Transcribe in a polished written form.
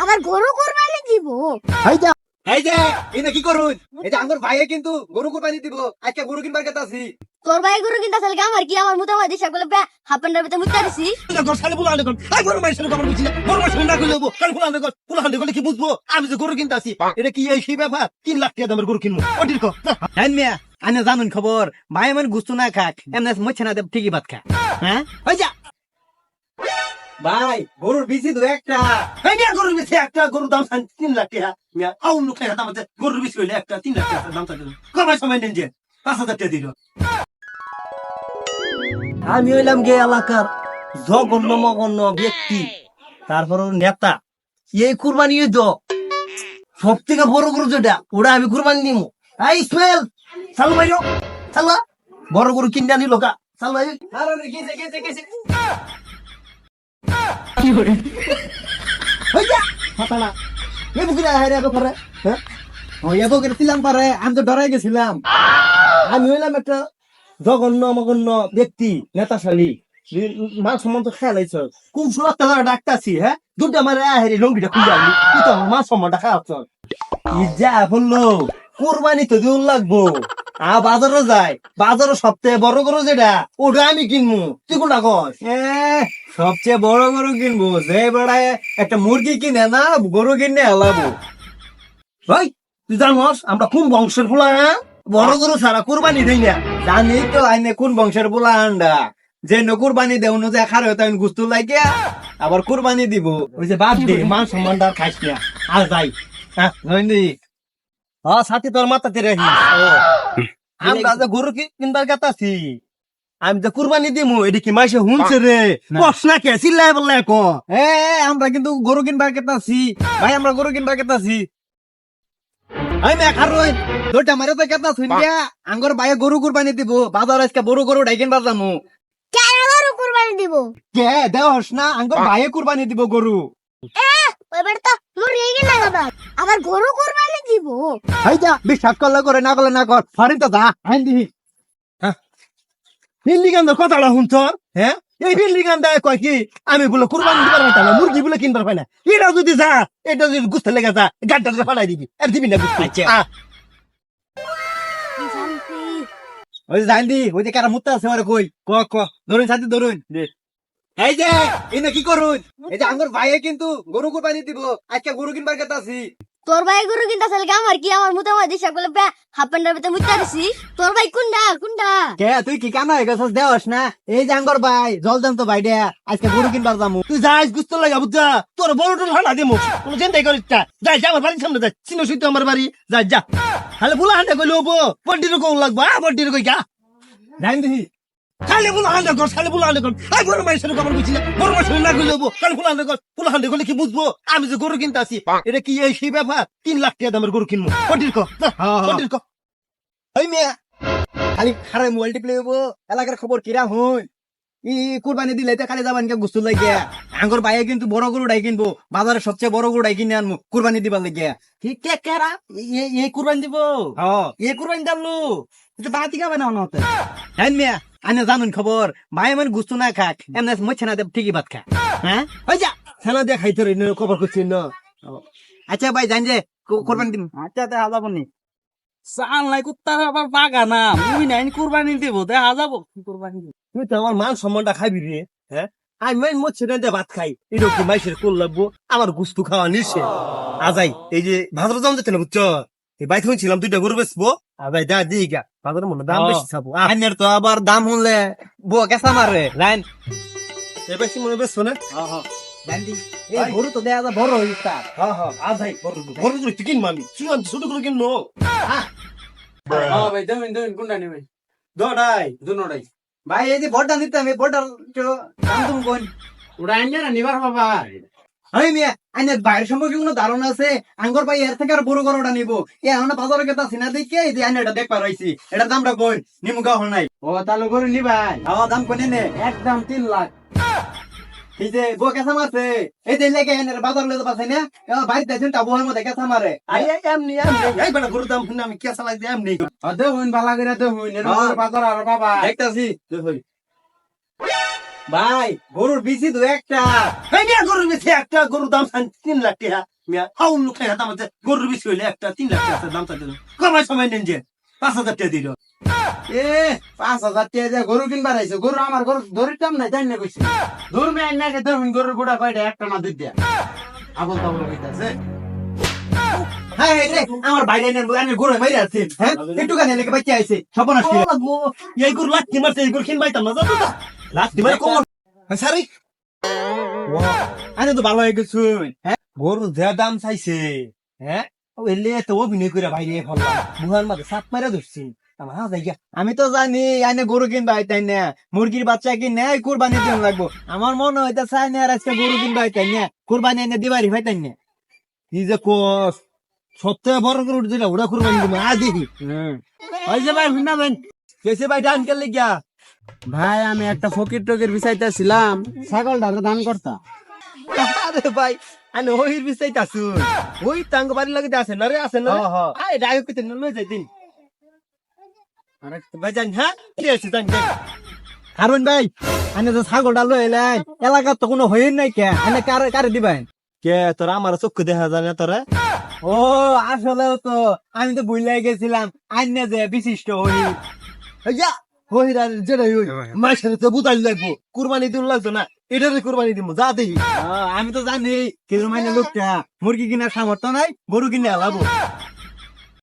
আবার গরু কোরবানি দিব। কি করুন? এই যে আমার ভাইয়ে কিন্তু গরু কোরবানি দিব। আজকে গরু কিনবার কথা আছি। তোর ভাই গরু কিনতে আসলে আমার কি আমার মোটামুটি সকলে হাফ প্যান্টের ভিতরে মুত্তা দিছি। কি বুঝবো আমি যে গরু কিনতে আসি এটা কি এই সেই ব্যাপার 3 লাখ টাকা দামের গরু কিনবো ওটির মিয়া আনে জানুন খবর ভাই আমার গুস্তু না খাক এমনি মচ্ছে না দেব ঠিকই ভাত খা। হ্যাঁ ভাই গরুর বিচি তো একটা গরুর বিচি একটা গরুর দাম 3 লাখ টাকা মিয়া আউন লোক টাকা দাম গরুর বিচি হইলে একটা 3 লাখ টাকা দাম চাইল কমাই সময় নেন যে 5,000 টাকা দিল। আমি হইলাম গে এলাকার জঘন্য মগন্য ব্যক্তি তারপর নেতা এই কুরবানি সব থেকে বড় গরু যেটা ওটা আমি কুরবানি নিব। ইসমাইল চালু ভাই চালু বড় গরু কিনে আনি লোকা চালু ভাই আমি তো ডরাই গেছিলাম। আমি হইলাম একটা জঘন্য মগন্য ব্যক্তি নেতাশালী মান সম্মান তো খেয়ালাইছ কোন সুরত ডাক্তারছি। হ্যাঁ দুধটা আমার হেরি লঙ্গিটা খুলে আনি তুই তো আমার মান সম্মানটা খাওয়াচ্ছ যা বললো কোরবানি তো দিন লাগবো। বাজারও যায় বাজারও সবচেয়ে বড় গরু যেটা ওটা আমি কিনবো তুই কোনটা কস? সবচেয়ে বড় গরু কিনবো যে বেড়ায় একটা মুরগি কিনে না গরু কিনে হেলাবো। ভাই তুই জানোস আমরা কোন বংশের ফুলা বড় গরু ছাড়া কোরবানি দেই না। জানি তো আইনে কোন বংশের ফুলা আন্ডা যে কুরবানি দেও যে খারে তাই গুস্তু লাগে আবার কুরবানি দিব ওই যে বাদ দে মান সম্মানদার খাইস না আর যাই। হ্যাঁ সাথে তোর মাথাতে রাখি আমরা যে গরু কিনবার গাতাছি আমি যে কুরবানি দিমু এটি কি মাসে হুনছে রে কস না কে চিল্লাই বললে ক আমরা কিন্তু গরু কিনবার গাতাছি ভাই আমরা গরু কিনবার গাতাছি। আমি মেখারই দুইটা মারে তো কেতা শুন দিয়া আঙ্গর ভাই গরু কুরবানি দিব বাজার আজকে বড় গরু ডাই কিনবার যামু। কুরবানি দিব কে দেওস না আঙ্গর ভাইয়ে কুরবানি দিব গরু। আবার গরু কোরবানি দিব। বিশ্বাস করলে করে না করলে না কর ফারি তো দা আইন দিহি হিন্দি গান কথাটা শুনছ। হ্যাঁ এই হিন্দি গান দেয় কয় কি আমি বলে কুরবানি দিবার পাই না মুরগি বলে কিনবার পাই না এটা যদি যা এটা যদি গুস্তে লেগে যা গাড্ডা ফালাই দিবি আর দিবি না গুস্তে। ওই জান দি ওই যে কারা মুত্তা আছে কই ক ধরুন সাথে ধরুন এই যে এনে কি করুন? এই যে আঙ্গর ভাইয়ে কিন্তু গরু কুরবানি দিব আজকে গরু কিনবার কথা আছি। তোর ভাই গরু কিনতে আসলে আমার কি আমার মোটামুটি সকলে হাফ প্যান্টের ভিতরে মুত্তা দিছি। তোর ভাই কোনটা কে তুই কি কানা হয়ে গেছিস দেওস না? এই যে আঙ্গর ভাই জল দাম তো ভাই দে আজকে গরু কিনবার যামু তুই যাইস গুস্ত লাগা বুঝা তোর বড় টুল হানা দিমু কোন চিন্তাই করিস না যাই যা আমার বাড়ির সামনে যাই চিনো সুইতো আমার বাড়ি যাই যা খালি বুলা হান্ডা কইলে হবো বড্ডির কোন লাগবো বড্ডির কই গা জান দিহি খালি বুলা হান্ডা কর খালি বুলা হান্ডা কর বড় মাইসের খবর বুঝি না বড় মাইসের না কইলে হবো খালি বুলা হান্ডা করলে কি বুঝবো আমি যে গরু কিনতে আসি এটা কি এই সেই ব্যাপার 3 লাখ টাকা দামের গরু কিনবো বড্ডির ক বড্ডির ক এই মিয়া খালি খারাপ মোবাইল টিপলে হবো এলাকার খবর কিরা হই ই কুরবানি দিলে তো খালি যাবান কে গুস্তু লাগে আঙ্গর ভাইয়ে কিন্তু বড় গরু ডাই কিনবো বাজারে সবচেয়ে বড় গরু ডাই কিনে আনবো কুরবানি দিবার লাগে কি কে কেরা এই কুরবানি দিব এই কুরবানি দালু এটা বাতি খাবে না অনতে হ্যাঁ মিয়া আনে জানুন খবর ভাই আমার গুস্তু না খাক এমনি মচ্ছে না দেব ঠিকই ভাত খা। হ্যাঁ ওই যা ছানা দিয়ে খাইতে রে খবর করছি না। আচ্ছা ভাই জান যে কুরবানি দিন আচ্ছা দেখা যাবো নি চালাই কুত্তার আবার বাগা না মুই নাই কুরবানি দিব দেখা যাবো কুরবানি দিব। তুই তো আমার মান সম্মানটা খাবি রে। হ্যাঁ আমি মচ্ছে না দিয়ে ভাত খাই এটা কি মাইসের কোল লাগবো আমার গুস্তু খাওয়া নিচ্ছে আজাই এই যে ভাতর দাম যেতে না বুঝছ এই বাইক ছিলাম 2টা গরু বেচবো আজাই দা দিই গা বাজারের মনে দাম বেশি খাবো আইনের তো আবার দাম হলে বউ কেসা মারে লাইন এ বেশি মনে বেচবো না এই গরু তো দেয়া বড় হইতা আজাই বড় গরু চিকেন মামি চিকেন ছোট গরু কিনবো ভাই দেবেন কোনটা নেবেন? দোড়াই ভাই এই যে বড়টা নিতে আমি বড়টা দাম তুমি কোন ওটা আনলে না নিবার বাবা আমি মিয়া আইনের বাইরের সম্পর্কে কোনো ধারণা আছে আঙ্গর ভাই এর থেকে আর বড় গরুটা নিবো এ এখন বাজারে কেতা সিনা দেখে এই যে আইনে এটা দেখবার রয়েছি এটার দামটা কোন নিমু গাও নাই ও তাহলে করে নিবাই দাম কোনে নে একদম 3 লাখ এই যে বউ কেসা মারছে এই যে লেগে এনে বাজার লেগে পাচ্ছে না বাড়িতে আছেন তাবুর মধ্যে কেসা মারে এমনি এই বেটা গরুর দাম শুনে আমি কেসা লাগছে এমনি দেখুন বালা করে দেখুন বাজার আর বাবা দেখতাছি ভাই গরুর বিচি তো একটা এই মিয়া গরুর বিচি একটা গরুর দাম 3 লাখ টাকা মিয়া হাউল লোক খাই দাম আছে গরুর বিচি হইলে একটা 3 লাখ টাকা দাম চাইছিল কমাই সময় নেন যে 5,000 টাকা দিল এ 5,000 টাকা দিয়ে গরু কিনবার আইছে গরু আমার গরু দড়ির দাম নাই তাই না কইছে দূর মে না কে দেখুন গরুর গোড়া কয়টা একটা না দুইটা আবল তাবল কইতাছে হ্যাঁ রে আমার বাইরে নেন আমি গরু মাইরা আছি হ্যাঁ একটু গানে লেগে বাইতে আইছে সপনাশ করে এই গরু লাঠি মারছে এই গরু কিন বাইতাম না জানো না লাঠি মারে কোন সারি আরে তো ভালো হয়ে গেছ হ্যাঁ গরু যা দাম চাইছে হ্যাঁ ও এলে তো অভিনয় করে বাইরে ফেললাম মুহার মাঝে সাপ মারা ধরছি আমার হাত জায়গা আমি তো জানি আইনে গরু কিনবা আইতাই না মুরগির বাচ্চা কিনে কুরবানি দিন লাগবো আমার মনে হইতা চাই না আর আজকে গরু কিনবা আইতাই না কুরবানি এনে দিবারি ভাইতাই না কি যে কোস সপ্তাহে বড় করে উঠে দিলা ওরা কুরবানি দিবে আজ দেখি ওই যে ভাই শুনা ভাই কেসে ভাই ডান কে লাগিয়া ভাই আমি একটা ফকির টকির বিচাইতেছিলাম ছাগলটা দান করতা আরে ভাই আনে ওহির বিষয়টা শুন ওই তাঙ্গ বাড়ি লাগে আছে না রে আছে না আই ডাকে কইতে না লই যাই দিন আরে ভাই জান হ্যাঁ কি আছে জান হারুন ভাই আনে তো ছাগলটা লই এলাই এলাকার তো কোনো হইন নাই কে আনে কারে দিবেন কে তোরা আমার চক্ষু দেখা যায় না তোরা ও আসলেও তো আমি তো ভুলাই গেছিলাম আইনে যে বিশিষ্ট হই যা হইরা যেটা হই মাসের তো বুঝাই লাগবো কুরবানি দিন লাগতো না এটারে কুরবানি দিব যা দেখি আমি তো জানি কিন্তু মানে লোকটা মুরগি কিনার সামর্থ্য নাই গরু কিনে আলাবো